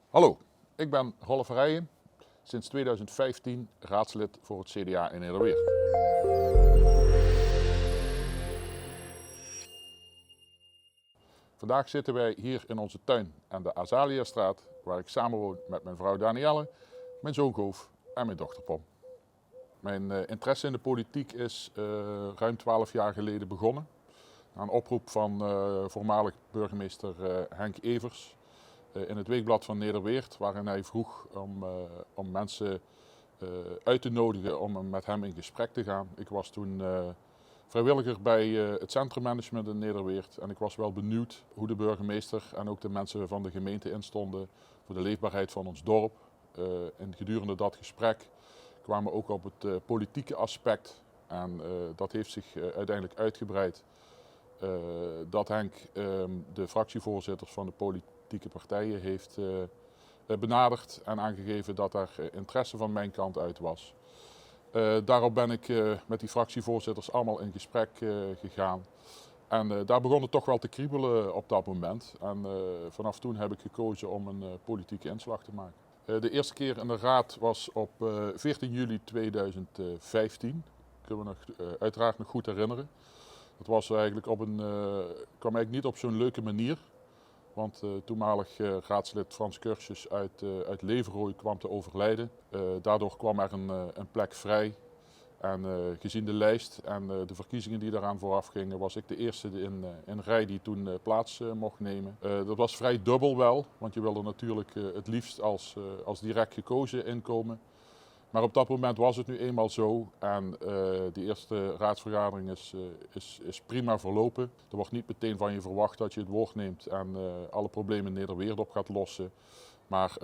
Hallo, ik ben Rolf Verrijen, sinds 2015 raadslid voor het CDA in Nederweert. Vandaag zitten wij hier in onze tuin aan de Azaliastraat, waar ik samenwoon met mijn vrouw Danielle, mijn zoon Goof en mijn dochter Pom. Mijn interesse in de politiek is ruim 12 jaar geleden begonnen. Na een oproep van voormalig burgemeester Henk Evers in het Weekblad van Nederweert, waarin hij vroeg om mensen uit te nodigen om met hem in gesprek te gaan. Ik was toen vrijwilliger bij het centrummanagement in Nederweert en ik was wel benieuwd hoe de burgemeester en ook de mensen van de gemeente instonden voor de leefbaarheid van ons dorp. En gedurende dat gesprek kwamen we ook op het politieke aspect en dat heeft zich uiteindelijk uitgebreid. Dat Henk de fractievoorzitters van de politieke partijen heeft benaderd en aangegeven dat er interesse van mijn kant uit was. Daarop ben ik met die fractievoorzitters allemaal in gesprek gegaan. En daar begon het toch wel te kriebelen op dat moment. En vanaf toen heb ik gekozen om een politieke inslag te maken. De eerste keer in de raad was op 14 juli 2015. Dat kunnen we nog, uiteraard nog goed herinneren. Dat was eigenlijk kwam eigenlijk niet op zo'n leuke manier. Want toenmalig raadslid Frans Curtius uit Leverrooy kwam te overlijden. Daardoor kwam er een plek vrij. En gezien de lijst en de verkiezingen die daaraan vooraf gingen, was ik de eerste in rij die toen plaats mocht nemen. Dat was vrij dubbel wel, want je wilde natuurlijk het liefst als direct gekozen inkomen. Maar op dat moment was het nu eenmaal zo en die eerste raadsvergadering is prima verlopen. Er wordt niet meteen van je verwacht dat je het woord neemt en alle problemen in Nederweert op gaat lossen. Maar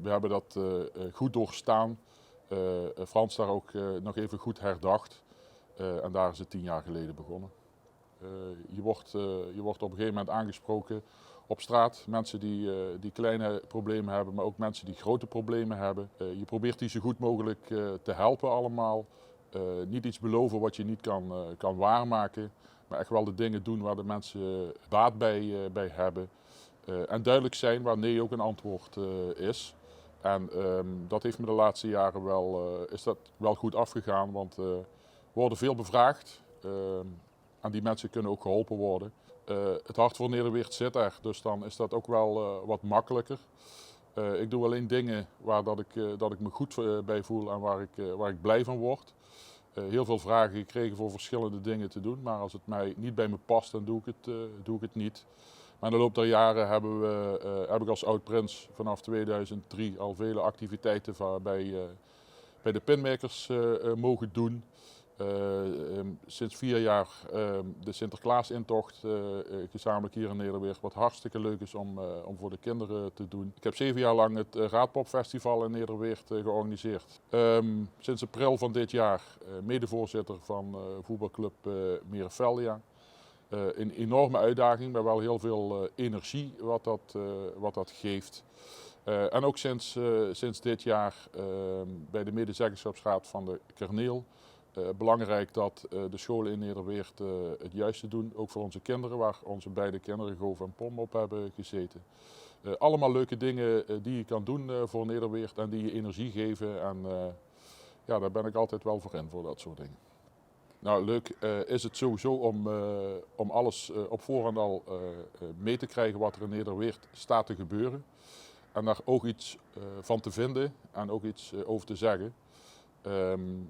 we hebben dat goed doorstaan. Frans daar ook nog even goed herdacht en daar is het 10 jaar geleden begonnen. Je wordt op een gegeven moment aangesproken op straat. Mensen die kleine problemen hebben, maar ook mensen die grote problemen hebben. Je probeert die zo goed mogelijk te helpen allemaal. Niet iets beloven wat je niet kan waarmaken. Maar echt wel de dingen doen waar de mensen baat bij hebben. En duidelijk zijn waar nee ook een antwoord is. En dat heeft me de laatste jaren is dat wel goed afgegaan, want we worden veel bevraagd. En die mensen kunnen ook geholpen worden. Het hart voor Nederweert zit er, dus dan is dat ook wel wat makkelijker. Ik doe alleen dingen waar dat ik me goed bij voel en waar ik blij van word. Heel veel vragen gekregen voor verschillende dingen te doen, maar als het mij niet bij me past, dan doe ik het niet. Maar in de loop der jaren heb ik als oud-prins vanaf 2003 al vele activiteiten bij de Pinmakers mogen doen. Sinds 4 jaar de Sinterklaasintocht gezamenlijk hier in Nederweert, wat hartstikke leuk is om voor de kinderen te doen. Ik heb 7 jaar lang het Raadpopfestival in Nederweert georganiseerd. Sinds april van dit jaar medevoorzitter van voetbalclub Merefeldia. Een enorme uitdaging, maar wel heel veel energie wat dat geeft. En ook sinds dit jaar bij de medezeggenschapsraad van de Kerneel. Belangrijk dat de scholen in Nederweert het juiste doen, ook voor onze kinderen, waar onze beide kinderen Goof en Pom op hebben gezeten. Allemaal leuke dingen die je kan doen voor Nederweert en die je energie geven. En ja, daar ben ik altijd wel voor in, voor dat soort dingen. Nou, leuk is het sowieso om alles op voorhand al mee te krijgen wat er in Nederweert staat te gebeuren. En daar ook iets van te vinden en ook iets over te zeggen.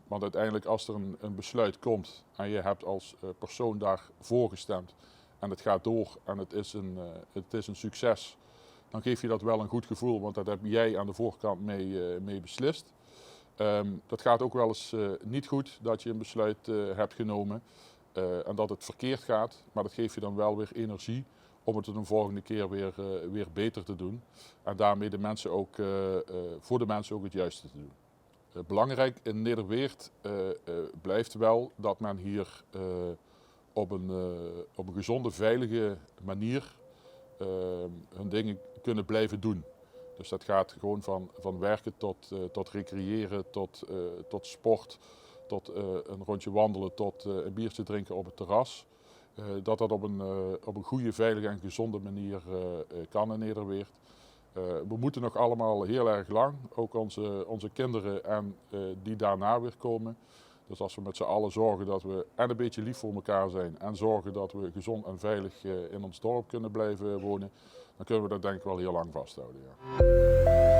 Want uiteindelijk als er een besluit komt en je hebt als persoon daarvoor gestemd en het gaat door en het is een succes, dan geef je dat wel een goed gevoel, want dat heb jij aan de voorkant mee beslist. Dat gaat ook wel eens niet goed dat je een besluit hebt genomen en dat het verkeerd gaat, maar dat geeft je dan wel weer energie om het een volgende keer weer beter te doen en daarmee voor de mensen ook het juiste te doen. Belangrijk in Nederweert blijft wel dat men hier op een gezonde, veilige manier hun dingen kunnen blijven doen. Dus dat gaat gewoon van werken tot recreëren, tot sport, tot een rondje wandelen, tot een biertje drinken op het terras. Dat op een goede, veilige en gezonde manier kan in Nederweert. We moeten nog allemaal heel erg lang, ook onze kinderen en die daarna weer komen. Dus als we met z'n allen zorgen dat we en een beetje lief voor elkaar zijn en zorgen dat we gezond en veilig in ons dorp kunnen blijven wonen, dan kunnen we dat denk ik wel heel lang vasthouden. Ja.